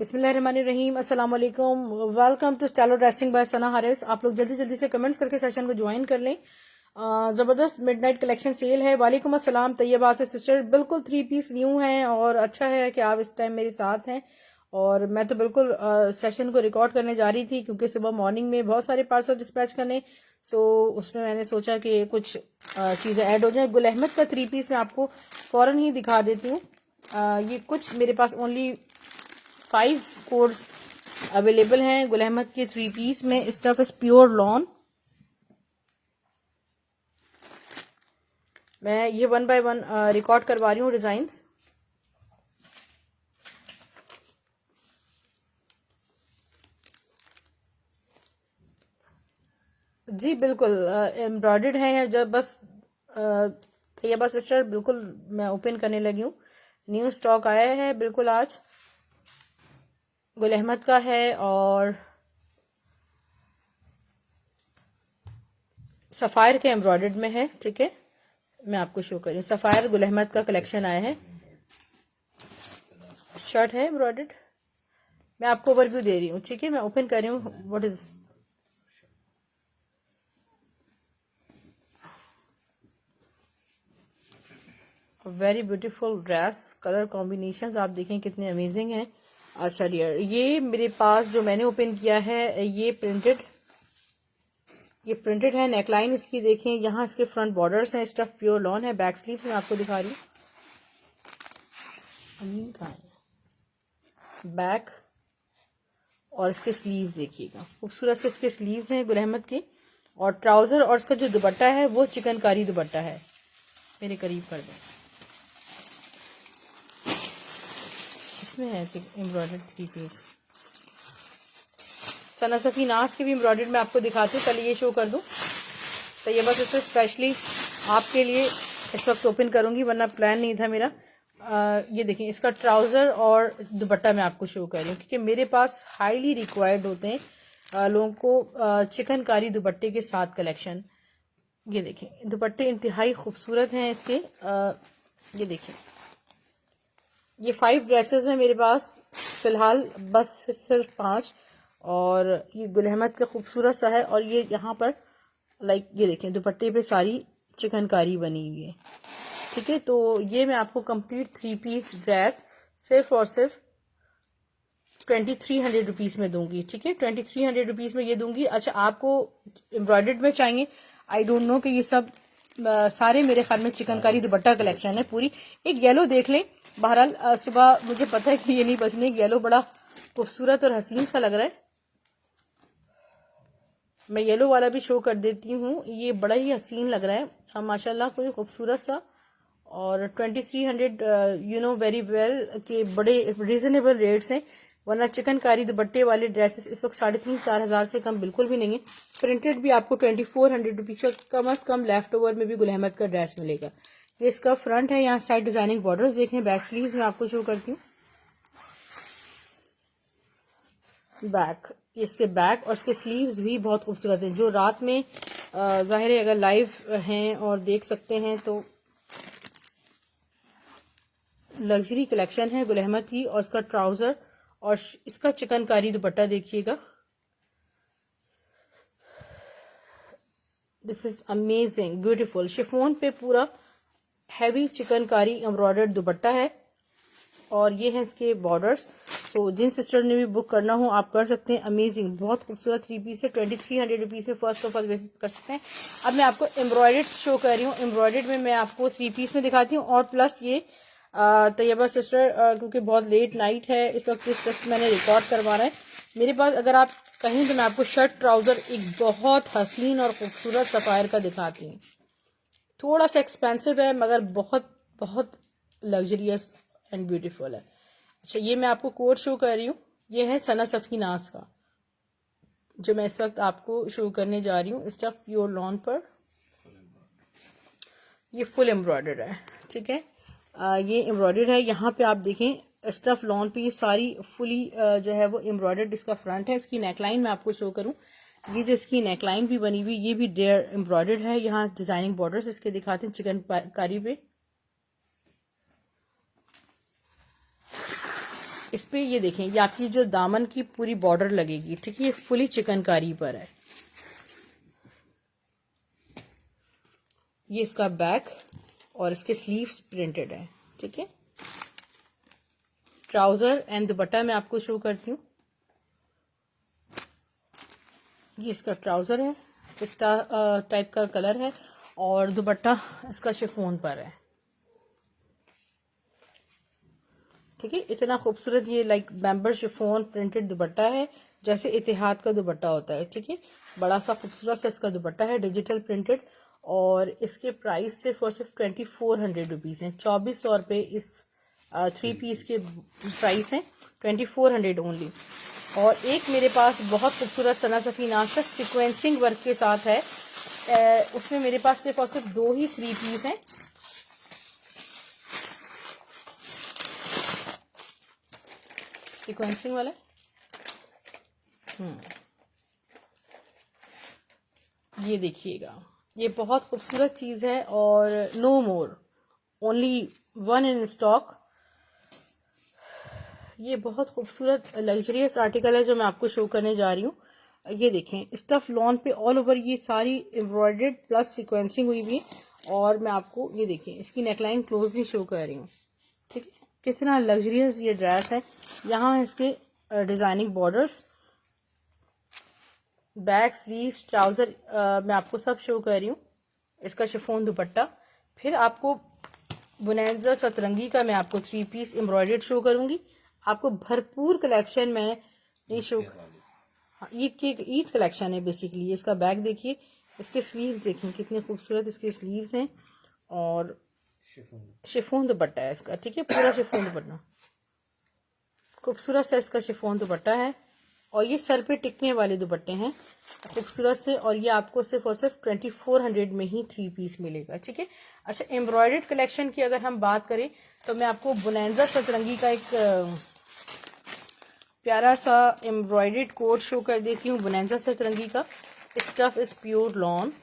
बिस्मिल्लाहिर्रहमानिर्रहीम। अस्सलाम वालेकुम। Welcome to Stylo dressing by Sana Haris. आप लोग जल्दी जल्दी से कमेंट्स करके सेशन को ज्वाइन कर लें। ज़बरदस्त मिडनाइट कलेक्शन सेल है। वालेकुम अस्सलाम तैयबा से सिस्टर। बिल्कुल 3 पीस न्यू हैं और अच्छा है कि आप इस टाइम मेरे साथ हैं। और मैं तो बिल्कुल सेशन को रिकॉर्ड करने जा रही थी क्योंकि सुबह मॉर्निंग में बहुत सारे पार्सल डिस्पैच करने, सो उसमें मैंने सोचा कि कुछ चीज़ें ऐड हो जाए। गुल अहमद का 3 पीस मैं आपको फ़ौरन ही दिखा देती हूँ। ये कुछ मेरे पास ओनली 5 कोड्स अवेलेबल हैं गुल अहमद के 3 पीस में। Stuff is pure lawn. मैं ये 1 बाय 1 रिकॉर्ड करवा रही हूँ डिजाइन्स। जी बिल्कुल एम्ब्रॉयडर्ड है। जब बस ये बस सिस्टर बिल्कुल मैं ओपन करने लगी हूँ। न्यू स्टॉक आया है बिल्कुल आज गुल अहमद का है और सफ़ायर के एम्ब्रॉयडर्ड में है। ठीक है, मैं आपको शो कर रही हूँ। सफ़ायर गुल अहमद का कलेक्शन आया है। शर्ट है एम्ब्रॉयडर्ड। मैं आपको ओवरव्यू दे रही हूँ। ठीक है, मैं ओपन कर रही हूँ। What is very beautiful dress. Colour combinations आप देखें कितने अमेजिंग हैं। अच्छा डियर, ये मेरे पास जो मैंने ओपन किया है ये प्रिंटेड है। नेकलाइन इसकी देखें, यहाँ इसके फ्रंट बॉर्डर्स हैं। स्टफ प्योर लॉन है। बैक स्लीव्स मैं आपको दिखा रही हूँ। बैक और इसके स्लीव्स देखिएगा, खूबसूरत से इसके स्लीव्स हैं गुल अहमद के। और ट्राउजर और इसका जो दुपट्टा है वो चिकनकारी दुपट्टा है। मेरे करीब कर दो। इसमें है एम्ब्रॉयडर्ड 3 पीस। सना सफ़ी नाज के भी एम्ब्रॉयडर्ड मैं आपको दिखाती हूँ। पहले ये शो कर दूँ तो ये बस इसे स्पेशली आपके लिए इस वक्त ओपन करूंगी, वरना प्लान नहीं था मेरा। ये देखें, इसका ट्राउजर और दुपट्टा मैं आपको शो कर रही हूँ क्योंकि मेरे पास हाईली रिक्वायर्ड होते हैं लोगों को चिकनकारी दुपट्टे के साथ कलेक्शन। ये देखें, दुपट्टे इंतहाई खूबसूरत हैं इसके। ये देखें, ये 5 ड्रेसेस हैं मेरे पास फिलहाल, बस सिर्फ 5। और ये गुल अहमद का खूबसूरत सा है। और ये यहाँ पर लाइक ये देखें, दुपट्टे पे सारी चिकनकारी बनी हुई है। ठीक है, तो ये मैं आपको कंप्लीट 3 पीस ड्रेस सिर्फ और सिर्फ 2300 रुपीज में दूंगी। ठीक है, 2300 रुपीज में ये दूंगी। अच्छा, आपको एम्ब्रॉयडर्ड में चाहिए? आई डोंट नो कि ये सब सारे मेरे ख्याल में चिकनकारी दुपट्टा कलेक्शन है पूरी। एक येलो देख लें। बहरहाल सुबह मुझे पता है कि ये नहीं बचने। येलो बड़ा खूबसूरत और हसीन सा लग रहा है। मैं येलो वाला भी शो कर देती हूँ। ये बड़ा ही हसीन लग रहा है माशाल्लाह, कोई खूबसूरत सा। और 2300 यू नो वेरी वेल के बड़े रीजनेबल रेट्स हैं, वरना चिकनकारी दुपट्टे वाले ड्रेसेस इस वक्त 3,500-4 हजार से कम बिल्कुल भी नहीं है। प्रिंटेड भी आपको 2400 रुपीज का कम अज कम लेफ्ट ओवर में भी गुल अहमद का ड्रेस मिलेगा। ये इसका फ्रंट है। यहाँ साइड डिजाइनिंग बॉर्डर्स देखें। बैक स्लीव्स में आपको शो करती हूँ। बैक, इसके बैक और इसके स्लीव्स भी बहुत खूबसूरत हैं। जो रात में जाहिर है अगर लाइव हैं और देख सकते हैं तो लग्जरी कलेक्शन है गुल अहमद की। और इसका ट्राउजर और इसका चिकनकारी दुपट्टा देखिएगा। This is amazing beautiful. Chiffon पे पूरा हैवी चिकनकारी एम्ब्रॉयडर्ड दुपट्टा है और ये हैं इसके बॉर्डर्स। तो जिन सिस्टर ने भी बुक करना हो आप कर सकते हैं। अमेजिंग, बहुत खूबसूरत 3 पीस है। 2300 रुपीज में फर्स्ट ऑफ ऑल विजिट कर सकते हैं। अब मैं आपको एम्ब्रॉयडर्ड शो कर रही हूँ। एम्ब्रॉयडर्ड में मैं आपको 3 पीस में दिखाती हूँ। और प्लस ये तैयबा सिस्टर क्योंकि बहुत लेट नाइट है इस वक्त, इस जस्ट मैंने रिकॉर्ड करवाना है मेरे पास। अगर आप कहें तो मैं आपको शर्ट ट्राउजर एक बहुत हसीन और खूबसूरत सफायर का दिखाती हूँ। थोड़ा सा एक्सपेंसिव है मगर बहुत बहुत लग्जरियस एंड ब्यूटीफुल है। अच्छा, ये मैं आपको कोड शो कर रही हूँ। ये है सना सफ़ी नाज का जो मैं इस वक्त आपको शो करने जा रही हूँ। स्टफ प्योर लॉन पर ये फुल एम्ब्रॉयडर्ड है। ठीक है, ये एम्ब्रॉयडर्ड है। यहाँ पे आप देखें स्टफ लॉन पे ये सारी फुली जो है वो एम्ब्रॉयडर्ड इसका फ्रंट है। इसकी नेकलाइन मैं आपको शो करूँ। ये जो इसकी नेकलाइन भी बनी हुई ये भी डेयर एम्ब्रॉयडर्ड है। यहाँ डिजाइनिंग बॉर्डर्स इसके दिखाते हैं चिकनकारी पे। इस पे ये देखें, ये आपकी जो दामन की पूरी बॉर्डर लगेगी, ठीक है। ये फुली चिकनकारी पर है। ये इसका बैक और इसके स्लीव्स प्रिंटेड है, ठीक है। ट्राउजर एंड दुपट्टा मैं आपको शो करती हूँ। ये इसका ट्राउजर है, इस टाइप का कलर है, और दुपट्टा इसका शिफॉन पर है, ठीक है। इतना खूबसूरत ये लाइक बैम्बर शिफॉन प्रिंटेड दुपट्टा है, जैसे इतिहाद का दुपट्टा होता है, ठीक है। बड़ा सा खूबसूरत सा इसका दुपट्टा है, डिजिटल प्रिंटेड, और इसके प्राइस सिर्फ और सिर्फ 2400 रुपीज़ हैं। 2400 रुपये इस 3 पीस के प्राइस हैं, 2400 ओनली। और एक मेरे पास बहुत खूबसूरत सना सफ़ी नाज का सिक्वेंसिंग वर्क के साथ है, उसमें मेरे पास सिर्फ और सिर्फ 2 ही 3 पीस हैं। सिक्वेंसिंग वाला ये देखिएगा, ये बहुत खूबसूरत चीज़ है, और no more, only 1 in stock. ये बहुत खूबसूरत लग्जरियस आर्टिकल है जो मैं आपको शो करने जा रही हूँ। ये देखें, स्टफ लॉन पे ऑल ओवर ये सारी एम्ब्रॉयडर्ड प्लस सीक्वेंसिंग हुई हुई है, और मैं आपको ये देखें इसकी नेकलाइन क्लोजली शो कर रही हूँ, ठीक है। कितना लग्जरियस ये ड्रेस है। यहाँ इसके designing borders, back, sleeves, trouser मैं आपको सब शो कर रही हूँ। इसका शिफॉन दुपट्टा, फिर आपको बुनैजा सतरंगी का मैं आपको 3 पीस एम्ब्रॉयडर्ड शो करूंगी। आपको भरपूर कलेक्शन में नहीं शो, ईद कलेक्शन है बेसिकली। इसका बैग देखिए, इसके स्लीव्स देखें कितने खूबसूरत इसके स्लीव्स हैं, और शिफॉन दुपट्टा है इसका, ठीक है। पूरा शिफॉन दुपट्टा खूबसूरत सा इसका शिफॉन दुपट्टा है, और ये सर पे टिकने वाले दुपट्टे हैं खूबसूरत से, और ये आपको सिर्फ और सिर्फ 2400 में ही 3 पीस मिलेगा, ठीक है। अच्छा, एम्ब्रॉयडर्ड कलेक्शन की अगर हम बात करें तो मैं आपको बुनैजा सतरंगी का एक प्यारा सा एम्ब्रॉयडर्ड कोट शो कर देती हूँ। बुनैजा सतरंगी का स्टफ इज प्योर लॉन,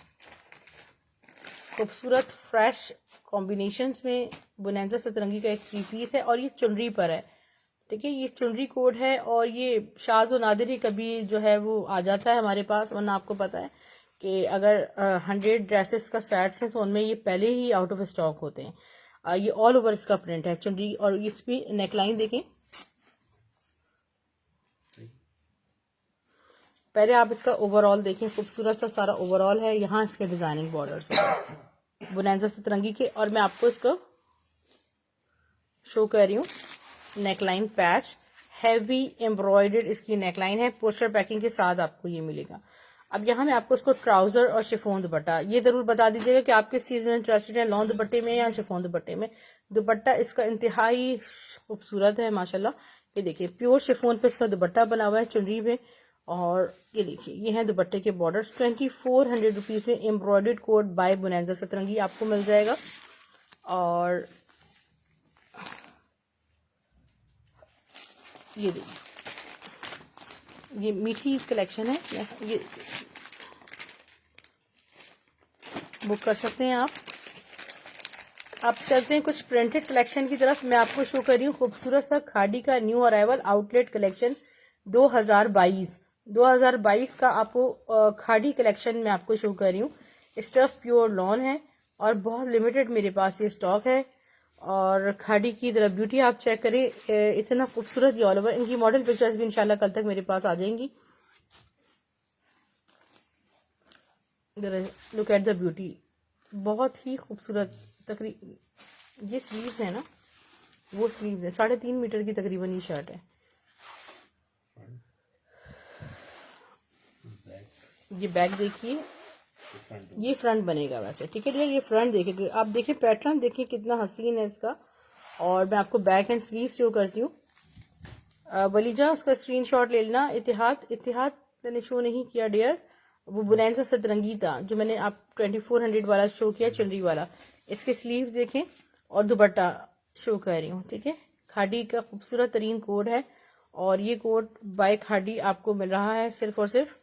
खूबसूरत फ्रेश कॉम्बिनेशंस में बुनैजा सतरंगी का एक 3 पीस है, और ये चुनरी पर है, ठीक है। ये चुनरी कोड है, और ये शाज़ और नादिर ही कभी जो है वो आ जाता है हमारे पास, वरना आपको पता है कि अगर 100 ड्रेसेस का सेट्स है तो उनमें ये पहले ही आउट ऑफ स्टॉक होते हैं। ये ऑल ओवर इसका प्रिंट है चुनरी, और इस पे नेकलाइन देखें। पहले आप इसका ओवरऑल देखें, खूबसूरत सा सारा ओवरऑल है। यहाँ इसके डिजाइनिंग बॉर्डर्स बुनैजा सतरंगी के, और मैं आपको इसको शो कर रही हूँ। नेकलाइन पैच, हैवी एम्ब्रॉयडर्ड इसकी नेकलाइन है, पोस्टर पैकिंग के साथ आपको ये मिलेगा। अब यहाँ मैं आपको इसको ट्राउजर और शिफॉन दुपट्टा, ये जरूर बता दीजिएगा कि आपके सीजन में इंटरेस्टेड है लॉन दुपट्टे में या शिफॉन दुपट्टे में। दुपट्टा इसका इंतहाई खूबसूरत है माशाल्लाह। ये देखिए, प्योर शिफॉन पे इसका दुपट्टा बना हुआ है चुनरी में, और ये देखिए ये है दुपट्टे के बॉर्डर्स। 2400 रुपीज में एम्ब्रॉयडर्ड कोट बाय बुनैजा सतरंगी आपको मिल जाएगा। और ये देखिए, ये मीठी कलेक्शन है, ये बुक कर सकते हैं आप। अब चलते हैं कुछ प्रिंटेड कलेक्शन की तरफ। मैं आपको शो कर रही हूँ खूबसूरत सा खादी का न्यू अराइवल आउटलेट कलेक्शन 2022 का आपको खादी कलेक्शन में आपको शो कर रही हूँ। स्टफ प्योर लॉन है, और बहुत लिमिटेड मेरे पास ये स्टॉक है। और खादी की तरफ ब्यूटी आप चेक करें, इतना खूबसूरत ये ऑल ओवर। इनकी मॉडल पिक्चर्स भी इंशाल्लाह कल तक मेरे पास आ जाएंगी। लुक एट द ब्यूटी, बहुत ही खूबसूरत। तकरीबन ये स्लीव्स है ना, वो स्लीव्स है 3.5 मीटर की तकरीबन ये शर्ट है। ये बैक देखिए, ये फ्रंट बनेगा वैसे, ठीक है डियर। ये फ्रंट देखिए, आप देखिए पैटर्न देखिए कितना हसीन है इसका। और मैं आपको बैक एंड स्लीव शो करती हूँ। वलीजा उसका स्क्रीनशॉट ले लेना। इतिहाद मैंने शो नहीं किया डियर, वो बुनैजा सतरंगी था जो मैंने आप 2400 वाला शो किया चुनरी वाला। इसके स्लीव देखें, और दुपट्टा शो कर रही हूँ, ठीक है। खादी का खूबसूरत तरीन कोड है, और ये कोड बाय खादी आपको मिल रहा है सिर्फ और सिर्फ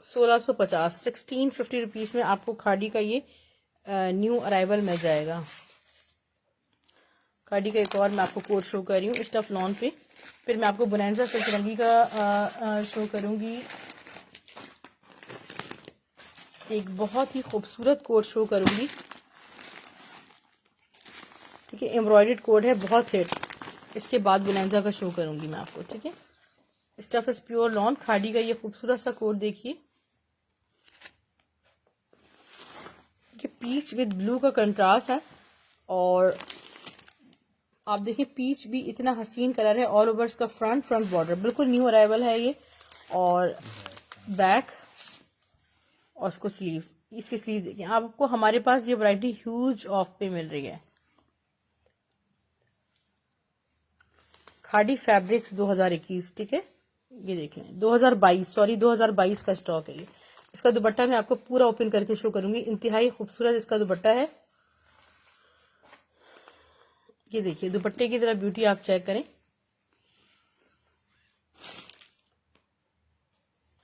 1650 रुपीज में आपको खादी का ये न्यू अराइवल मिल जाएगा। खादी का एक और मैं आपको कोट शो कर रही हूँ स्टफ लॉन पे। फिर मैं आपको बोनांजा सतरंगी का शो करूंगी। एक बहुत ही खूबसूरत कोट शो करूंगी। ठीक है, एम्ब्रॉयडर्ड कोट है, बहुत हिट। इसके बाद बोनांजा का शो करूंगी मैं आपको। ठीक है, stuff is pure lawn. Khadi का ये खूबसूरत सा कोट देखिए, पीच विद ब्लू का कंट्रास्ट है। और आप देखिए पीच भी इतना हसीन कलर है। ऑल ओवर इसका फ्रंट बॉर्डर बिल्कुल न्यू अराइवल है ये। और बैक और इसको स्लीव्स, इसकी स्लीव देखिए। आपको हमारे पास ये वैरायटी ह्यूज ऑफ पे मिल रही है। खादी फैब्रिक्स 2021। ठीक है, ये देख लें 2022 का स्टॉक है ये। इसका दुपट्टा मैं आपको पूरा ओपन करके शो करूंगी। इंतहाई खूबसूरत इसका दुपट्टा है। ये देखिए दुपट्टे की तरह ब्यूटी आप चेक करें।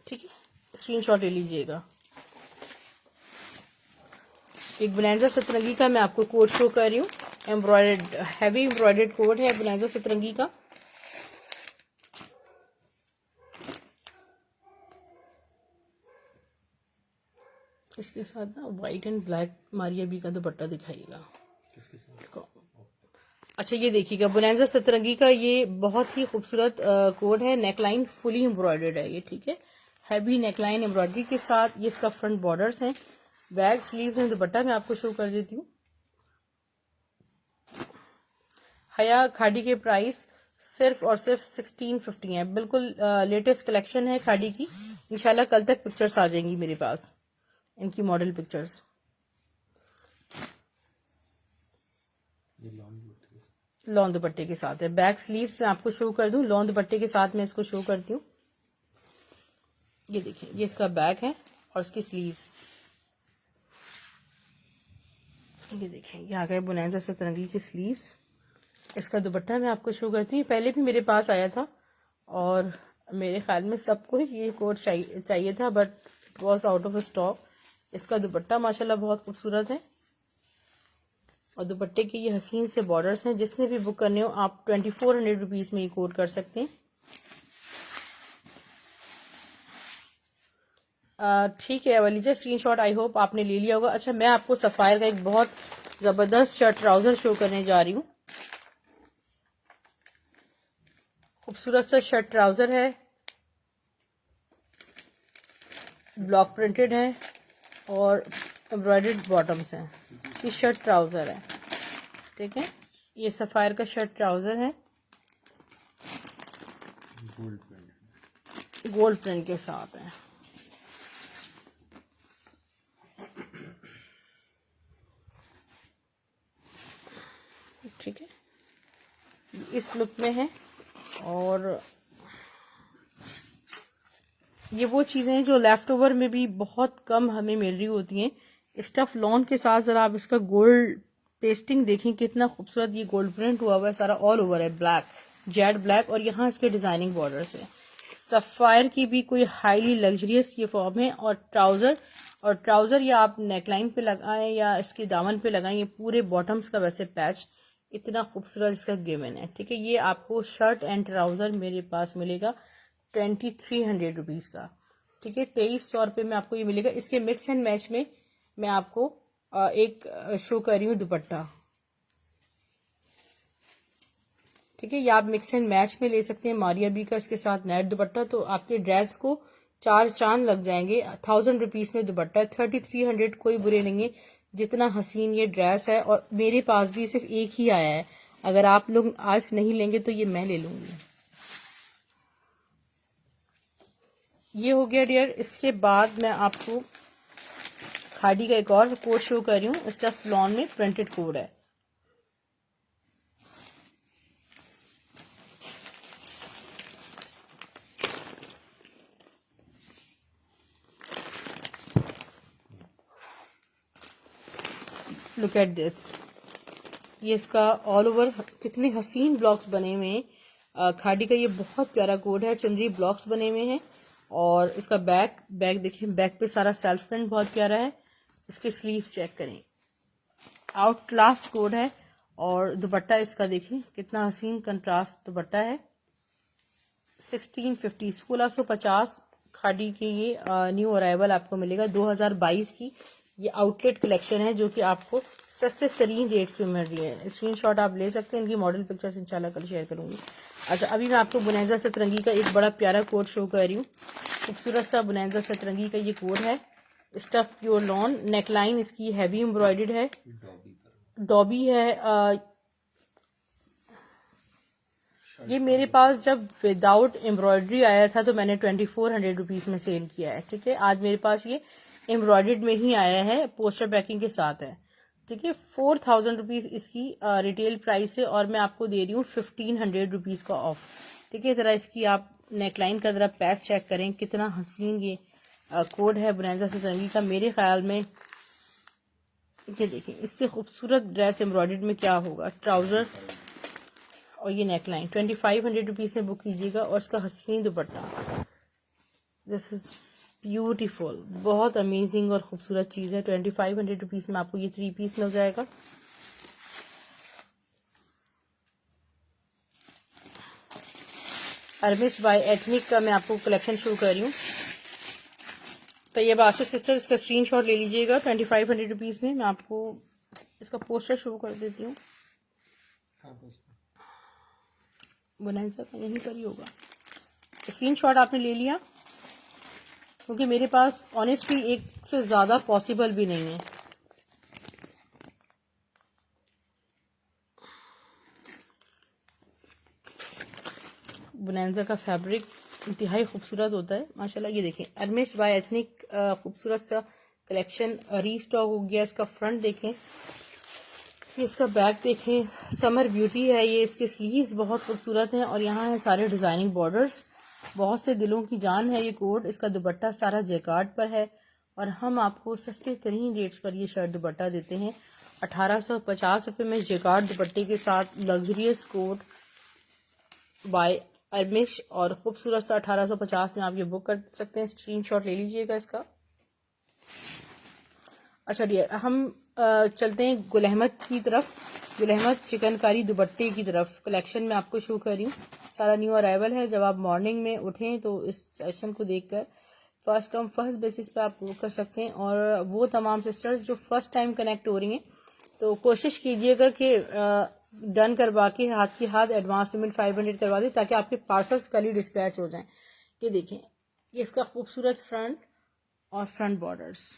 ठीक है, स्क्रीनशॉट ले लीजिएगा। एक बोनांजा सतरंगी का मैं आपको कोट शो कर रही हूँ। एम्ब्रॉयडर्ड, हैवी एम्ब्रॉयडर्ड कोट है बोनांजा सतरंगी का। इसके साथ ना white and black Maria B का दुपट्टा दिखाइएगा। अच्छा ये देखिएगा बोनांजा सतरंगी का ये बहुत ही खूबसूरत कोट है। नेकलाइन फुली एम्ब्रॉयडर्ड है ये। ठीक है, हैवी नेकलाइन एम्ब्रॉयडरी के साथ ये इसका फ्रंट बॉर्डर्स हैं। बैक स्लीव्स एंड दुपट्टा मैं आपको शो कर देती हूँ। हया खादी के प्राइस सिर्फ और सिर्फ 1650 है। बिल्कुल लेटेस्ट कलेक्शन है खादी की। इंशाल्लाह कल तक पिक्चर्स आ जाएंगी मेरे पास, इनकी मॉडल पिक्चर्स। लॉन दुपट्टे के साथ है। बैक स्लीव्स मैं आपको शो कर दूं, लॉन दुपट्टे के साथ मैं इसको शो करती हूँ। ये देखिए ये इसका बैक है और इसकी स्लीव्स। ये देखिए ये आ गए बोनांजा सतरंगी की स्लीव्स। इसका दुपट्टा मैं आपको शो करती हूँ। पहले भी मेरे पास आया था और मेरे ख्याल में सबको ये कोट चाहिए था, but it was out of stock. इसका दुपट्टा माशाल्लाह बहुत खूबसूरत है और दुपट्टे के ये हसीन से बॉर्डर्स हैं। जिसने भी बुक करने हो आप 2400 रुपीज में ये कोट कर सकते हैं। ठीक है वलीजा, स्क्रीनशॉट आई होप आपने ले लिया होगा। अच्छा मैं आपको सफायर का एक बहुत जबरदस्त शर्ट ट्राउजर शो करने जा रही हूँ। खूबसूरत सा शर्ट ट्राउजर है, ब्लॉक प्रिंटेड है और एम्ब्रॉयडर्ड बॉटम्स हैं। ये शर्ट ट्राउजर है। ठीक है, ये सफायर का शर्ट ट्राउजर है गोल्ड प्रिंट के साथ है। ठीक है, इस लुक में है। और ये वो चीजें हैं जो लेफ्ट ओवर में भी बहुत कम हमें मिल रही होती हैं। स्टफ लॉन के साथ जरा आप इसका गोल्ड पेस्टिंग देखें, कितना खूबसूरत ये गोल्ड प्रिंट हुआ हुआ है। सारा ऑल ओवर है ब्लैक, जेड ब्लैक, और यहाँ इसके डिजाइनिंग बॉर्डर्स है। सफायर की भी कोई हाईली लग्जरियस ये फॉर्म है। और ट्राउजर या आप नेकलाइन पे लगाएं या इसके दामन पे लगाएं, ये पूरे बॉटम्स का वैसे पैच इतना खूबसूरत इसका गिवन है। ठीक है, ये आपको शर्ट एंड ट्राउजर मेरे पास मिलेगा 2300 रुपीज का। ठीक है, 2300 रुपये में आपको ये मिलेगा। इसके मिक्स एंड मैच में मैं आपको एक शो कर रही हूँ दुपट्टा। ठीक है, ये आप मिक्स एंड मैच में ले सकते हैं। मारिया बी का इसके साथ नेट दुपट्टा, तो आपके ड्रेस को 4 चांद लग जाएंगे। 1000 रुपीज में दुपट्टा है। 3300 कोई बुरे नहीं है। जितना हसीन ये ड्रेस है, और मेरे पास भी सिर्फ एक ही आया है। अगर आप लोग आज नहीं लेंगे तो ये मैं ले लूंगी। ये हो गया डियर। इसके बाद मैं आपको खादी का एक और कोट शो कर रही हूँ। स्टफ लॉन में प्रिंटेड कोट है। Look at this. ये इसका ऑल ओवर कितने हसीन ब्लॉक्स बने हुए हैं। खादी का ये बहुत प्यारा कोट है। चुनरी ब्लॉक्स बने हुए हैं। और इसका बैक देखिए, बैक पे सारा सेल्फ प्रिंट बहुत प्यारा है। इसके स्लीव्स चेक करें, आउट क्लास कोट है। और दुपट्टा इसका देखिए कितना हसीन कंट्रास्ट दुपट्टा है। 1650 1650 खादी के ये न्यू अराइवल आपको मिलेगा 2022 की। ये आउटलेट कलेक्शन है जो कि आपको सस्ते तरीन रेट्स पे मिल रही है। स्क्रीनशॉट आप ले सकते हैं, इनकी मॉडल पिक्चर्स इंशाल्लाह कल शेयर करूंगी। अच्छा, अभी मैं आपको बुनैजा सतरंगी का एक बड़ा प्यारा कोट शो कर रही हूँ। खूबसूरत सा बुनैजा सतरंगी का ये कोट है, स्टफ प्योर लॉन, नेकलाइन इसकी हैवी एम्ब्रॉयडर्ड है, डॉबी है। ये मेरे पास जब विदाउट एम्ब्रॉयडरी आया था तो मैंने 2400 रुपीज में सेल किया है। ठीक है, आज मेरे पास ये एम्ब्रॉयडर्ड में ही आया है, पोस्टर पैकिंग के साथ है। ठीक है, 4000 रुपीज इसकी रिटेल प्राइस है और मैं आपको दे रही हूँ 1500 रुपीज का ऑफ। ठीक है, जरा इसकी आप नेकलाइन का जरा पैच चेक करें, कितना हसीन ये कोड है बुनैजा सतरंगी का। मेरे ख्याल में ये देखिए, इससे खूबसूरत ड्रेस एम्ब्रॉयडर्ड में क्या होगा। ट्राउजर और ये नेकलाइन 2500 रुपीज में बुक कीजिएगा और इसका हसीन दुपट्टा, दिस इज ब्यूटीफुल, बहुत अमेजिंग और खूबसूरत चीज़ है। 2500 रुपीज में आपको ये 3 पीस मिल जाएगा। अरमिश बाय एथनिक का मैं आपको कलेक्शन शुरू कर रही हूँ। तो ये बासित सिस्टर, इसका स्क्रीनशॉट ले लीजिएगा 2500 रुपीज में। मैं आपको इसका पोस्टर शुरू कर देती हूँ। बुनैजा का यहीं पर ही होगा। स्क्रीनशॉट आपने ले लिया, क्योंकि मेरे पास ऑनेस्टली एक से ज़्यादा पॉसिबल भी नहीं है। बुनैजा का फैब्रिक इंतहाई खूबसूरत होता है माशाल्लाह। ये देखें, अरमिश बाय एथनिक खूबसूरत सा कलेक्शन रीस्टॉक हो गया। इसका फ्रंट देखें, इसका बैक देखें, समर ब्यूटी है ये। इसके स्लीव्स बहुत खूबसूरत हैं और यहाँ है सारे डिजाइनिंग बॉर्डर्स, बहुत से दिलों की जान है ये कोट। इसका दुपट्टा सारा जैकार्ड पर है और हम आपको सस्ते तरीन रेट्स पर ये शर्ट दुपट्टा देते हैं 1850 रुपये में, जैकार्ड दुपट्टे के साथ लग्जरियस कोट बाय अरमिश। और खूबसूरत सा 1850 में आप ये बुक कर सकते हैं। स्क्रीनशॉट ले लीजिएगा इसका। अच्छा डियर, हम चलते हैं गुल अहमद की तरफ। गुल अहमद चिकनकारी दुपट्टे की तरफ कलेक्शन में आपको शो कर रही हूँ। सारा न्यू अराइवल है। जब आप मॉर्निंग में उठें तो इस सेशन को देखकर फर्स्ट कम फर्स्ट बेसिस पे आप बुक कर सकते हैं। और वो तमाम सिस्टर्स जो फर्स्ट टाइम कनेक्ट हो रही हैं, तो कोशिश कीजिएगा कि डन करवा के हाथ की हाथ एडवांस पेमेंट 500 करवा दें, ताकि आपके पार्सल्स कल ही डिस्पैच हो जाएं। ये देखें, ये इसका खूबसूरत फ्रंट और फ्रंट बॉर्डर्स।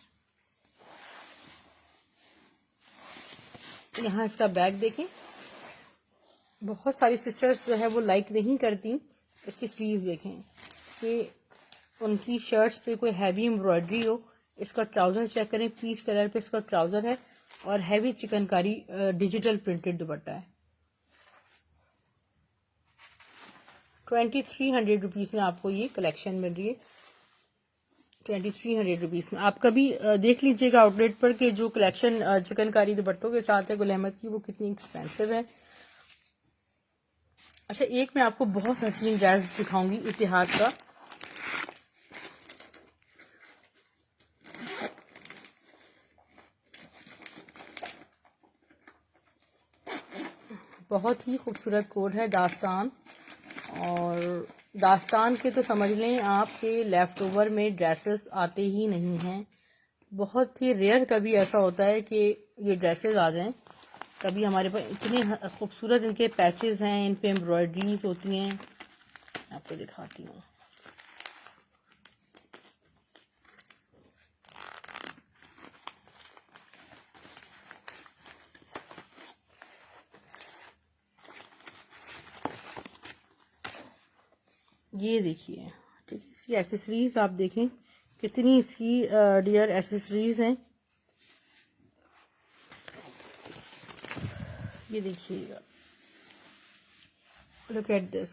यहाँ इसका बैक देखें। बहुत सारी सिस्टर्स जो है वो लाइक नहीं करती इसकी स्लीव्स देखें कि उनकी शर्ट्स पे कोई हैवी एम्ब्रॉयडरी हो। इसका ट्राउजर चेक करें, पीच कलर पे इसका ट्राउजर है और हैवी चिकनकारी डिजिटल प्रिंटेड दुपट्टा है। 2300 रुपीज में आपको ये कलेक्शन मिल रही है। 2300 रुपीज में आप कभी देख लीजिएगा आउटलेट पर कि जो कलेक्शन चिकनकारी दुपट्टों के साथ है गुल अहमद की, वो कितनी एक्सपेंसिव है। अच्छा, एक मैं आपको बहुत हसीन ड्रेस दिखाऊंगी इतिहाद का। बहुत ही खूबसूरत कोड है दास्तान, और दास्तान के तो समझ लें आपके लेफ्ट ओवर में ड्रेसेस आते ही नहीं हैं। बहुत ही रेयर कभी ऐसा होता है कि ये ड्रेसेस आ जाएं। कभी हमारे पास इतने खूबसूरत इनके पैचेस हैं, इन पे एम्ब्रॉयडरीज होती हैं। आपको दिखाती हूँ। ये देखिए, ठीक है, इसकी एसेसरीज आप देखें कितनी इसकी डियर एसेसरीज हैं। ये देखिएगा, लुक एट दिस,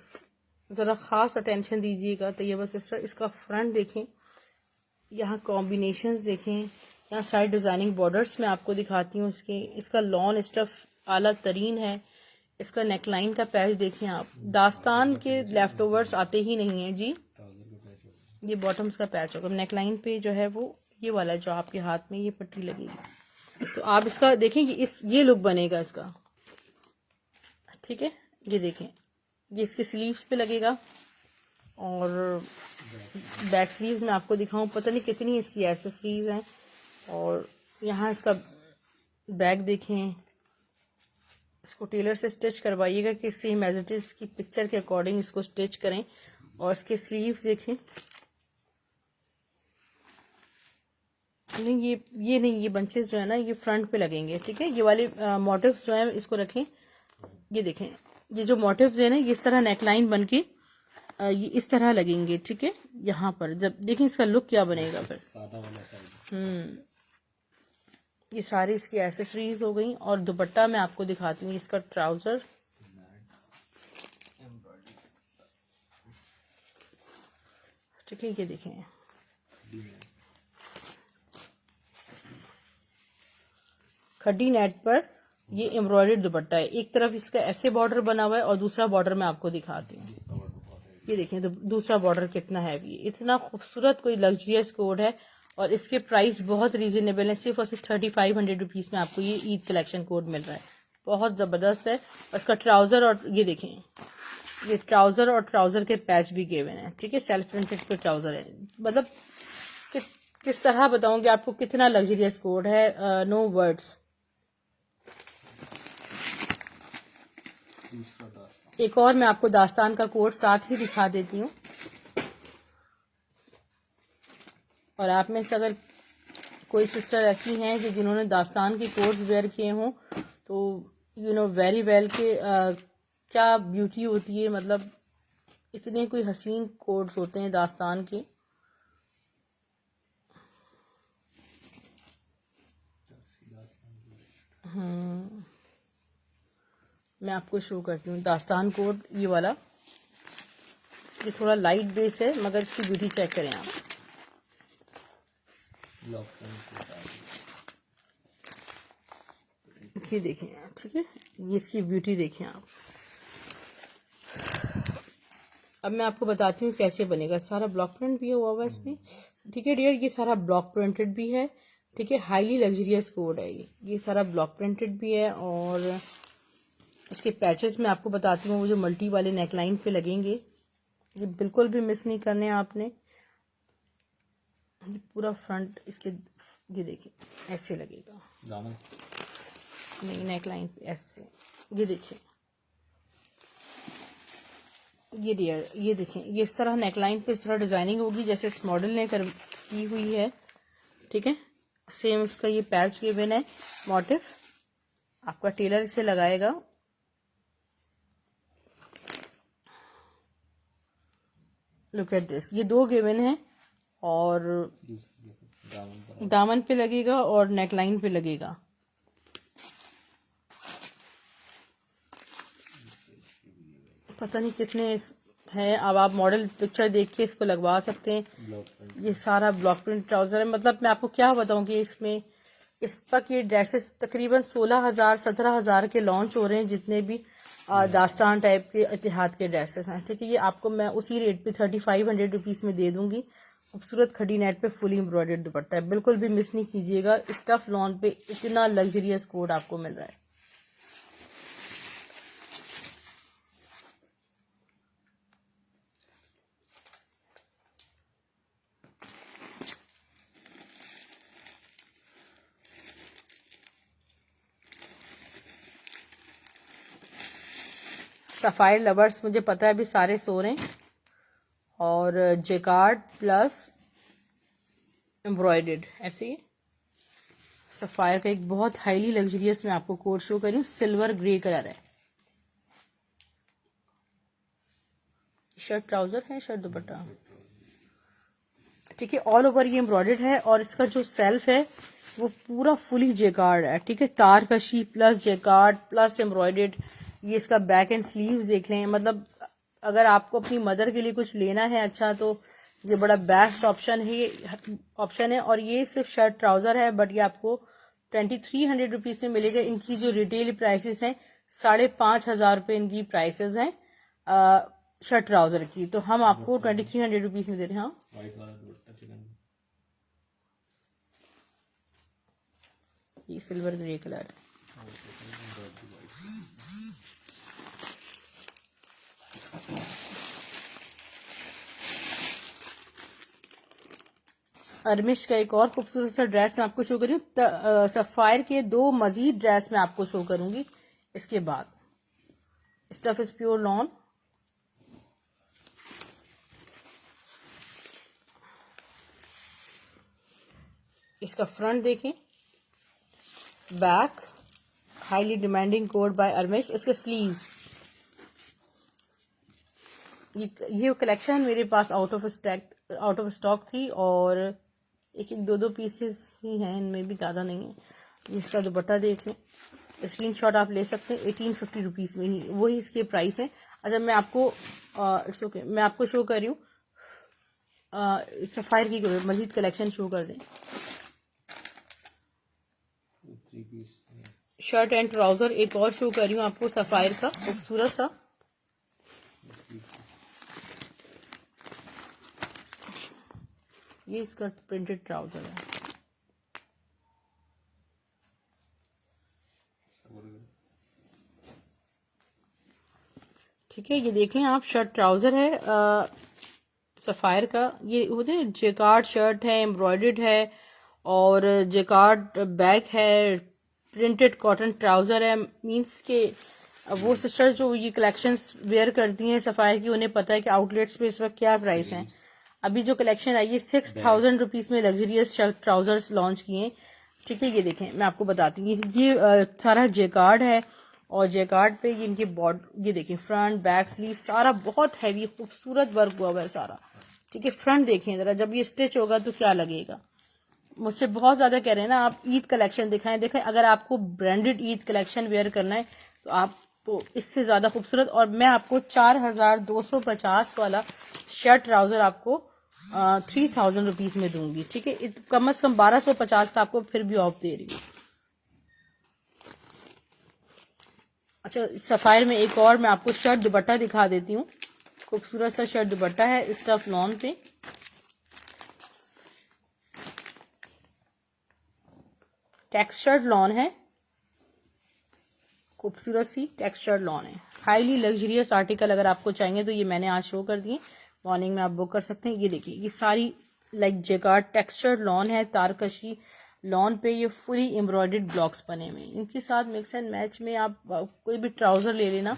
ज़रा ख़ास अटेंशन दीजिएगा तैयबा सिस्टर। इसका फ्रंट देखें, यहाँ कॉम्बिनेशंस देखें, यहाँ साइड डिज़ाइनिंग बॉर्डर्स मैं आपको दिखाती हूँ इसके। इसका लॉन स्टफ आला तरीन है। इसका नेकलाइन का पैच देखें आप। दास्तान के लेफ्ट ओवर्स आते ही नहीं हैं जी। ये बॉटम्स का पैच होगा, नेकलाइन पे जो है वो ये वाला जो आपके हाथ में ये पट्टी लगेगी। तो आप इसका देखें, ये लुक बनेगा इसका। ठीक है, ये देखें, ये इसके स्लीव्स पे लगेगा और बैक स्लीव्स में आपको दिखाऊं, पता नहीं कितनी इसकी एक्सेसरीज हैं। और यहाँ इसका बैक देखें, इसको टेलर से स्टिच करवाइएगा कि सेम एज इट इज की पिक्चर के अकॉर्डिंग इसको स्टिच करें। और इसके स्लीव्स देखें, नहीं ये नहीं, ये बंचेस जो है ना ये फ्रंट पे लगेंगे, ठीक है। ये वाले मोटिव्स जो है इसको रखें, ये देखें, ये जो मोटिव्स है ना ये इस तरह नेकलाइन बन के ये इस तरह लगेंगे, ठीक है। यहाँ पर जब देखें इसका लुक क्या बनेगा फिर। ये सारी इसकी एसेसरीज हो गई। और दुपट्टा मैं आपको दिखाती हूँ, इसका ट्राउजर, ठीक है, ये देखें, खड्डी नेट पर ये एम्ब्रॉयडर्ड दुपट्टा है। एक तरफ इसका ऐसे बॉर्डर बना हुआ है और दूसरा बॉर्डर मैं आपको दिखाती हूँ। ये देखें तो दूसरा बॉर्डर कितना हैवी है, इतना खूबसूरत कोई लग्जरियस कोड है। और इसके प्राइस बहुत रीजनेबल है, सिर्फ और सिर्फ 3500 रुपीज में आपको ये ईद कलेक्शन कोड मिल रहा है, बहुत जबरदस्त है। और इसका ट्राउजर, और ये देखें, ये ट्राउजर और ट्राउजर के पैच भी गिवन है, ठीक है, सेल्फ प्रिंटेड पे ट्राउजर है। मतलब किस तरह बताऊंगी आपको कितना लग्जरियस कोड है, नो वर्ड्स। एक और मैं आपको दास्तान का कोड साथ ही दिखा देती हूँ। और आप में से अगर कोई सिस्टर ऐसी हैं कि जिन्होंने दास्तान के कोड्स वेयर किए हों तो यू नो वेरी वेल के क्या ब्यूटी होती है, मतलब इतने कोई हसीन कोड्स होते हैं दास्तान के। मैं आपको शो करती हूँ दास्तान कोड, ये वाला, ये थोड़ा लाइट बेस है मगर इसकी ब्यूटी चेक करें आप। ये देखें आप, ठीक है, ये इसकी ब्यूटी देखें आप। अब मैं आपको बताती हूँ कैसे बनेगा। सारा ब्लॉक प्रिंट भी हुआ हुआ है इसमें, ठीक है डियर, ये सारा ब्लॉक प्रिंटेड भी है, ठीक है, हाईली लग्जरियस कोड है ये सारा ब्लॉक प्रिंटेड भी है। और इसके पैचेस मैं आपको बताती हूँ, वो जो मल्टी वाले नेकलाइन पे लगेंगे, ये बिल्कुल भी मिस नहीं करने आपने। ये पूरा फ्रंट इसके, ये देखिए ऐसे लगेगा, नहीं नेकलाइन पे ऐसे, ये देखिए, ये डियर, ये देखें, ये इस तरह नेकलाइन पे इस तरह डिजाइनिंग होगी जैसे इस मॉडल ने की हुई है, ठीक है। सेम इसका ये पैच गिवन है मोटिव, आपका टेलर इसे लगाएगा। लुक एट दिस, ये दो गिवन है और दामन पे लगेगा और नेकलाइन पे लगेगा। पता नहीं कितने हैं, अब आप मॉडल पिक्चर देख के इसको लगवा सकते हैं। ये सारा ब्लॉक प्रिंट ट्राउजर है, मतलब मैं आपको क्या बताऊं कि इसमें इस तक ये ड्रेसेस तकरीबन 16,000 17,000 के लॉन्च हो रहे हैं, जितने भी दास्तान टाइप के इतिहाद के ड्रेसेस हैं, ठीक है। ये आपको मैं उसी रेट पे 3500 रुपीज़ में दे दूंगी। खूबसूरत खड़ी नेट पे फुली एम्ब्रॉयडर्ड दुपट्टा है, बिल्कुल भी मिस नहीं कीजिएगा। स्टफ लॉन पे इतना लग्जरियस कोड आपको मिल रहा है। सफायर लवर्स मुझे पता है अभी सारे सो रहे हैं। और जेकार्ड प्लस एम्ब्रॉयडर्ड, ऐसे ही सफायर का एक बहुत हाईली लग्जरियस मैं आपको कोड शो कर रही हूँ, सिल्वर ग्रे कलर है। शर्ट ट्राउजर है, शर्ट दुपट्टा, ठीक है, ऑल ओवर ये एम्ब्रॉयडर्ड है। और इसका जो सेल्फ है वो पूरा फुली जेकार्ड है, ठीक है, तार कशी प्लस जेकार्ड प्लस एम्ब्रॉयडर्ड। ये इसका बैक एंड स्लीव्स देख लें, मतलब अगर आपको अपनी मदर के लिए कुछ लेना है अच्छा तो ये बड़ा बेस्ट ऑप्शन है। और ये सिर्फ शर्ट ट्राउजर है, बट ये आपको 2300 रुपीज से मिलेगा। इनकी जो रिटेल प्राइसेस हैं 5,500 रुपये इनकी प्राइसेस हैं शर्ट ट्राउजर की, तो हम आपको 2300 रुपीज में दे रहे हैं। ये सिल्वर ग्रे कलर, अरमिश का एक और खूबसूरत सा ड्रेस मैं आपको शो करूँ। सफायर के 2 मजीद ड्रेस मैं आपको शो करूंगी इसके बाद। Stuff is pure lawn. इसका फ्रंट देखें, back highly demanding coat by Armish. इसके स्लीव्स, ये कलेक्शन मेरे पास आउट ऑफ स्टॉक थी और एक 2 पीसेस ही हैं, इनमें भी ज़्यादा नहीं है। इसका दुपट्टा देख लें, स्क्रीनशॉट आप ले सकते हैं। 1850 रुपीज़ में ही वही इसके प्राइस है। अच्छा, मैं आपको इट्स ओके मैं आपको शो कर रही हूँ सफायर की मजीद कलेक्शन शो कर दें। शर्ट एंड ट्राउजर एक और शो कर रही हूँ आपको सफायर का खूबसूरत सा। ये इसका प्रिंटेड ट्राउजर है। ठीक है, ये देख लें आप, शर्ट ट्राउजर है सफायर का। ये होते हैं जेकार्ड शर्ट है, एम्ब्रॉयडर्ड है और जेकार्ड बैक है, प्रिंटेड कॉटन ट्राउजर है। मींस के वो सिस्टर जो ये कलेक्शंस वेयर करती हैं सफायर की, उन्हें पता है कि आउटलेट्स पे इस वक्त क्या प्राइस हैं। अभी जो कलेक्शन आई है 6000 रुपीज में लग्जरियस शर्ट ट्राउजर्स लॉन्च किए। ठीक है, ये देखें मैं आपको बताती हूँ, ये सारा जेकार्ड है और जेकार्ड पे ये इनके बॉर्डर, ये देखें फ्रंट बैक स्लीव सारा बहुत हैवी खूबसूरत वर्क हुआ हुआ है सारा। ठीक है, फ्रंट देखें जरा, जब ये स्टिच होगा तो क्या लगेगा। मुझसे बहुत ज्यादा कह रहे हैं ना आप ईद कलेक्शन दिखाएं। देखें, अगर आपको ब्रांडेड ईद कलेक्शन वेयर करना है तो आपको इससे ज्यादा खूबसूरत, और मैं आपको 4250 वाला शर्ट ट्राउजर आपको 3000 रुपीज में दूंगी। ठीक है, कम से कम 1250 का आपको फिर भी ऑफ दे रही हूँ। अच्छा, सफायर में एक और मैं आपको शर्ट दुपट्टा दिखा देती हूँ। खूबसूरत सा शर्ट दुपट्टा है स्टफ लॉन पे। टेक्सचर्ड लॉन है, खूबसूरत सी टेक्सचर्ड लॉन है। हाईली लग्जरियस आर्टिकल अगर आपको चाहिए तो ये मैंने आज शो कर दिए। मॉर्निंग में आप बुक कर सकते हैं। ये देखिए, ये सारी लाइक जेकार्ड टेक्सचर्ड लॉन है, तारकशी लॉन पे ये फुली एम्ब्रॉयडर्ड ब्लॉक्स बने हुए हैं। इनके साथ मिक्स एंड मैच में आप कोई भी ट्राउजर ले लेना।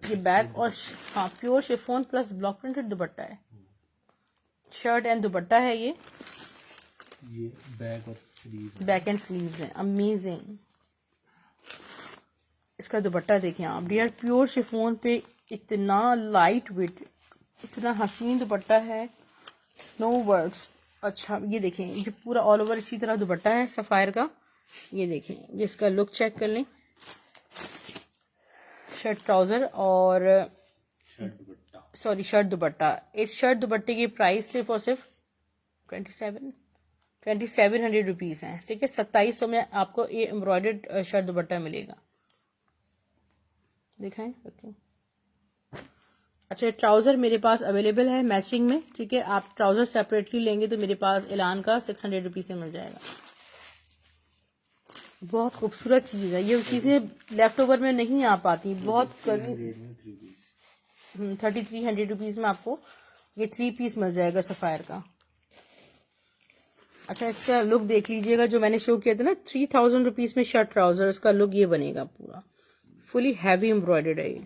ये बैक और हाँ pure chiffon plus block printed दुपट्टा है। शर्ट एंड दुपट्टा है ये बैक एंड स्लीव्स है। अमेजिंग। इसका दुपट्टा देखें आप डियर, प्योर शिफॉन पे इतना लाइट वेट, इतना हसीन दुपट्टा है, नो वर्ड्स। अच्छा, ये देखें, ये पूरा ऑल ओवर इसी तरह दुपट्टा है सफायर का। ये देखें, ये इसका लुक चेक कर लें। शर्ट ट्राउजर और शर्ट दुपट्टा। इस शर्ट दुपट्टे की प्राइस सिर्फ और सिर्फ 2700 रुपीज है। ठीक है, 2700 में आपको ये एम्ब्रॉयडर्ड शर्ट दुपट्टा मिलेगा। दिखाएं okay. अच्छा, ट्राउजर मेरे पास अवेलेबल है मैचिंग में। ठीक है, आप ट्राउजर सेपरेटली लेंगे तो मेरे पास एलान का 600 रुपीज से मिल जाएगा। बहुत खूबसूरत चीज है, ये चीजें लेफ्ट ओवर में नहीं आ पाती, बहुत कभी 3300 रुपीज में आपको ये 3 पीस मिल जाएगा सफायर का। अच्छा, इसका लुक देख लीजिएगा, जो मैंने शो किया था ना 3000 रुपीज में शर्ट ट्राउजर, इसका लुक ये बनेगा पूरा फुली हैवी एम्ब्रॉयडर्ड है। ये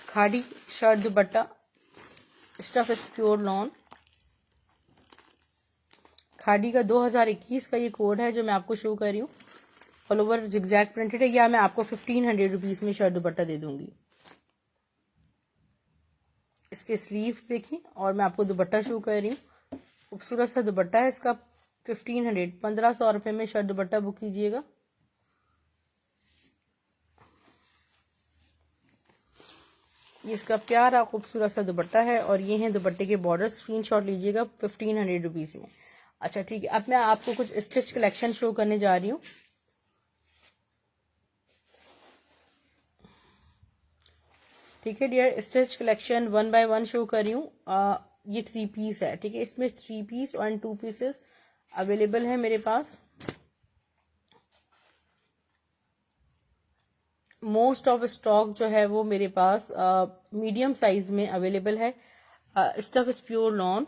खाड़ी shirt dupatta, stuff is pure lawn. खाड़ी का 2021 का ये कोड है जो मैं आपको शो कर रही हूँ। ऑल ओवर जिगजैग प्रिंटेड है। या मैं आपको 1500 रुपीज में शर्ट दुपट्टा दे दूंगी। इसके स्लीव्स देखिए और मैं आपको दुपट्टा शो कर रही हूँ। खूबसूरत सा दुपट्टा है इसका। 1500 रुपए में शर्ट दुपट्टा बुक कीजिएगा। ये इसका प्यारा खूबसूरत सा दुपट्टा है और ये हैं दुपट्टे के बॉर्डर। स्क्रीनशॉट लीजिएगा 1500 रुपीज में। अच्छा ठीक है, अब मैं आपको कुछ स्टिच कलेक्शन शो करने जा रही हूँ। ठीक है dear, stitch collection 1 by 1 show कर रही हूँ। ये 3 पीस है। ठीक है, इसमें 3 पीस और 2 पीसेस अवेलेबल है मेरे पास। मोस्ट ऑफ स्टॉक जो है वो मेरे पास मीडियम साइज में अवेलेबल है। Stuff is pure lawn.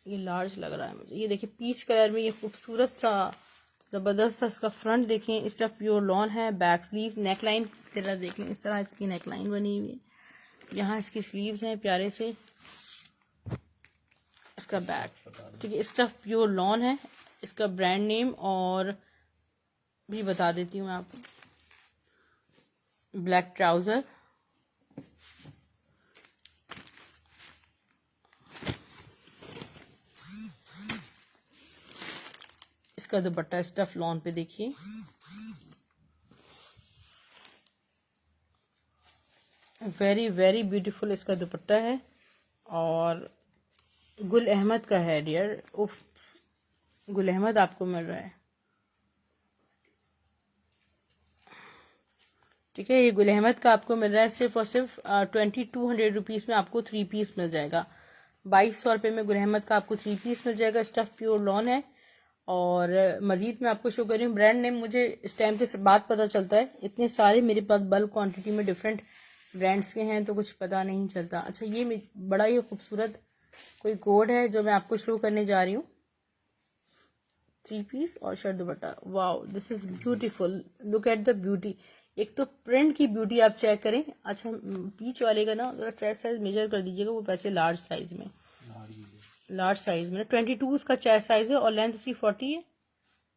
ये लार्ज लग रहा है मुझे। ये देखिए पीच कलर में, ये खूबसूरत सा जबरदस्त सा इसका फ्रंट देखें, स्टफ प्योर लॉन है। बैक स्लीव, नेक लाइन जरा देख लें, इस तरह इसकी नेक लाइन बनी हुई है। यहाँ इसकी स्लीव्स हैं प्यारे से, इसका बैक ठीक है, स्टफ प्योर लॉन है। इसका ब्रांड नेम और भी बता देती हूँ मैं आपको। ब्लैक ट्राउजर, इसका दुपट्टा स्टफ लॉन पे देखिए, वेरी वेरी ब्यूटीफुल इसका दुपट्टा है और गुल अहमद का है डियर। उफ्स, गुल अहमद आपको मिल रहा है, ठीक है। ये गुल अहमद का आपको मिल रहा है सिर्फ और सिर्फ 2200 रुपीज़ में आपको 3 पीस मिल जाएगा। 2200 रुपये में गुल अहमद का आपको 3 पीस मिल जाएगा। स्टफ प्योर लॉन है। और मजीद मैं आपको शो कर रही हूँ ब्रांड नेम, मुझे इस टाइम के बाद पता चलता है, इतने सारे मेरे पास बल्क क्वांटिटी में डिफरेंट ब्रांड्स के हैं तो कुछ पता नहीं चलता। अच्छा, ये बड़ा ही खूबसूरत कोई कोड है जो मैं आपको शो करने जा रही हूँ। 3 पीस और shirt dupatta, wow this is beautiful, look at the beauty. एक तो प्रिंट की ब्यूटी आप चेक करें। अच्छा, पीच वाले का ना चेस्ट साइज मेजर कर दीजिएगा, वो वैसे लार्ज साइज में 22 उसका चेस्ट साइज है और लेंथ उसकी 40 है।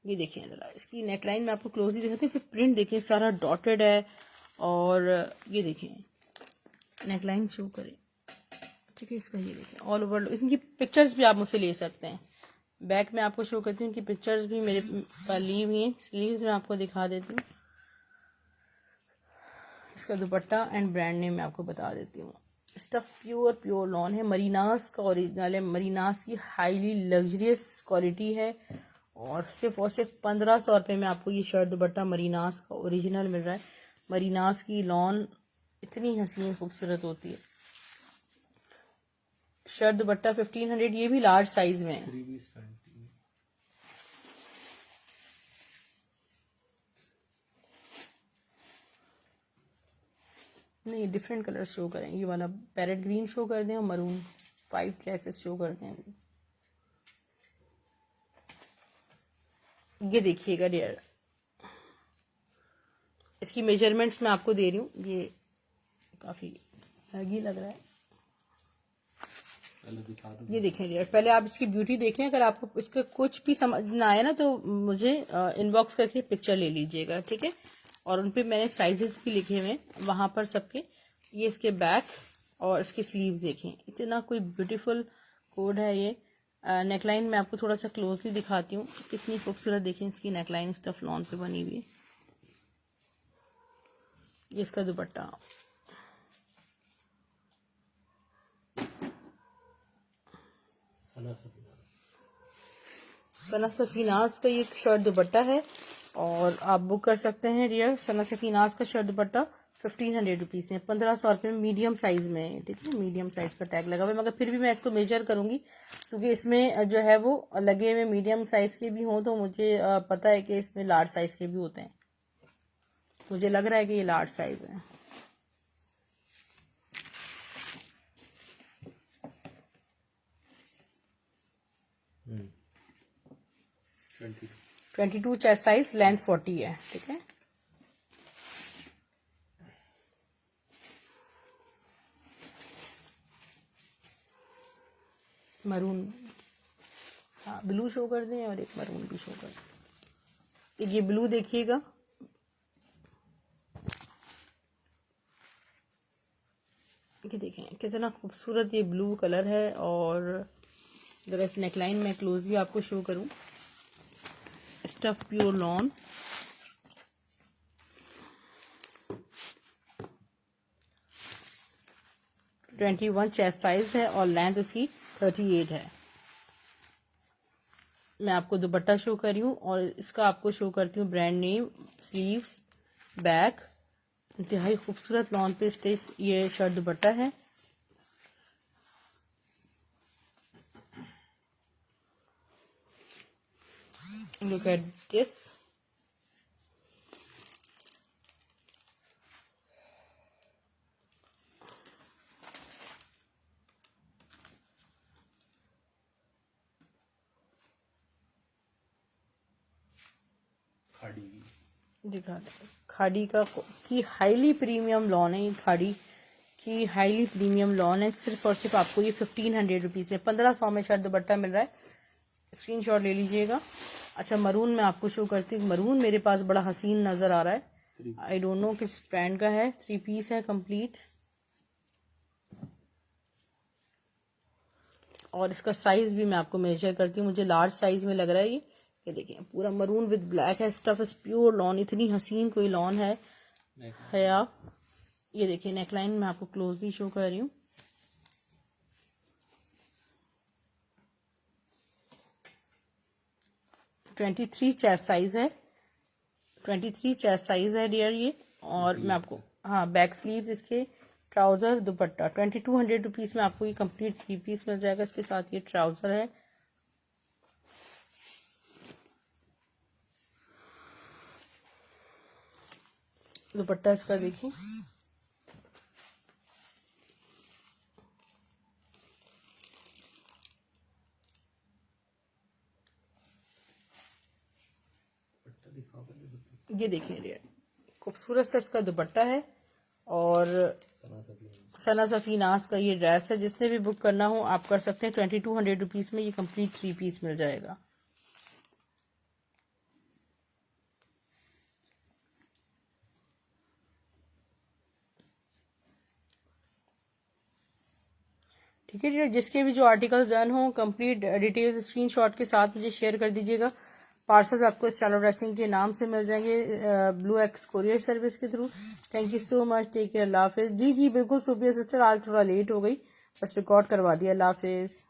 ये देखिए जरा इसकी नेकलाइन में आपको क्लोजली दिखाते हैं, फिर प्रिंट देखिए सारा डॉटेड है। और ये देखिए नेकलाइन शो करें, ठीक है। इसका ये देखिए ऑल ओवर, इनकी पिक्चर्स भी आप मुझसे ले सकते हैं। बैक में आपको शो करती हूँ, इनकी पिक्चर्स भी मेरे पास ली हुई हैं। स्लीव्स में आपको दिखा देती हूँ। इसका दुपट्टा एंड ब्रांड नेम मैं आपको बता देती हूँ। स्टफ प्योर लॉन है, मरीनास का ओरिजिनल है। मरीनास की हाईली लग्जरियस क्वालिटी है और सिर्फ 1500 रुपये में आपको ये शर्ट दुपट्टा मरीनास का ओरिजिनल मिल रहा है। मरीनास की लॉन इतनी हसीन खूबसूरत होती है। शर्ट दुपट्टा 1500, ये भी लार्ज साइज में है। नहीं, डिफरेंट कलर शो करें, ये वाला पैरेट ग्रीन शो कर दें और मरून 5 ड्रेसेस शो कर दें। ये देखिएगा डियर, इसकी मेजरमेंट्स मैं आपको दे रही हूँ। ये काफी हैवी लग रहा है, ये देखें डियर। पहले आप इसकी ब्यूटी देख लें, अगर आपको इसका कुछ भी समझ ना आए ना तो मुझे इनबॉक्स करके पिक्चर ले लीजिएगा, ठीक है। और उन पे मैंने साइजेस भी लिखे हुए हैं वहां पर सबके। ये इसके बैक और इसके स्लीव्स देखें, इतना कोई ब्यूटीफुल कोड है ये। नेकलाइन मैं आपको थोड़ा सा क्लोजली दिखाती हूँ, कितनी खूबसूरत देखें इसकी नेकलाइन स्टफ लॉन पे बनी हुई है। ये इसका दुपट्टा, सना सफीनाज का ये शर्ट दुपट्टा है और आप बुक कर सकते हैं डियर। सना सफीनाज का शर्ट दुपट्टा 1500 रुपीज़ है, 1500 रुपये में मीडियम साइज में है, ठीक है। मीडियम साइज का टैग लगा हुआ है, मगर फिर भी मैं इसको मेजर करूंगी क्योंकि इसमें जो है वो लगे हुए मीडियम साइज के भी हों तो मुझे पता है कि इसमें लार्ज साइज के भी होते हैं। मुझे लग रहा है कि ये लार्ज साइज है। हम्म 22 चेस्ट साइज, लेंथ 40 है, ठीक है। मरून, हाँ ब्लू शो कर दें और एक मरून भी शो कर दें। ये ब्लू देखिएगा, ये देखें कितना खूबसूरत ये ब्लू कलर है। और जरा इस नेकलाइन में क्लोजली आपको शो करूं, stuff pure lawn, twenty 21 chest size है और लेंथ इसकी 38 है। मैं आपको दुपट्टा शो कर रही हूँ और इसका आपको शो करती हूँ ब्रांड नेम, स्लीव्स, बैक। इंतहाई खूबसूरत लॉन पे स्टिच ये शर्ट दुपट्टा है। लुक एट दिस, दिखा दें, खाड़ी का की हाईली प्रीमियम लॉन है। ये खाड़ी की हाईली प्रीमियम लॉन है। सिर्फ और सिर्फ आपको ये 1500 रुपीज़ में 1500 में शायद दुपट्टा मिल रहा है। स्क्रीनशॉट ले लीजिएगा। अच्छा, मरून में आपको शो करती हूँ। मरून मेरे पास बड़ा हसीन नजर आ रहा है। आई डोंट नो किस ब्रांड का है। 3 पीस है कंप्लीट, और इसका साइज भी मैं आपको मेजर करती हूँ। मुझे लार्ज साइज में लग रहा है ये देखिए, पूरा मरून विद ब्लैक है। Stuff is pure lawn. इतनी हसीन कोई लॉन है आप ये देखिए। नेकलाइन मैं आपको क्लोजली शो कर रही हूँ। ट्वेंटी 23 चेस्ट साइज है। 23 चेस्ट साइज है डियर ये। और मैं आपको हाँ, बैक स्लीव्स इसके, ट्राउजर, दुपट्टा 2200 रुपीज में आपको ये कंप्लीट 3 पीस मिल जाएगा। इसके साथ ये ट्राउजर है। दुपट्टा इसका देखिए, ये देखिए खूबसूरत सा इसका दुपट्टा है। और सना सफी नाज का ये ड्रेस है। जिसने भी बुक करना हो आप कर सकते हैं। 2200 रुपीज में ये कंप्लीट 3 पीस मिल जाएगा। ठीक है डियर, जिसके भी जो आर्टिकल्स डन हो कंप्लीट डिटेल्स स्क्रीनशॉट के साथ मुझे शेयर कर दीजिएगा। पार्सल्स आपको स्टाइल ड्रेसिंग के नाम से मिल जाएंगे ब्लू एक्स कोरियर सर्विस के through. Thank you so much, take care, अल्लाह हाफिज। जी बिल्कुल सुबिया सिस्टर, आज थोड़ा लेट हो गई, बस रिकॉर्ड करवा दिया। अल्लाह हाफिज।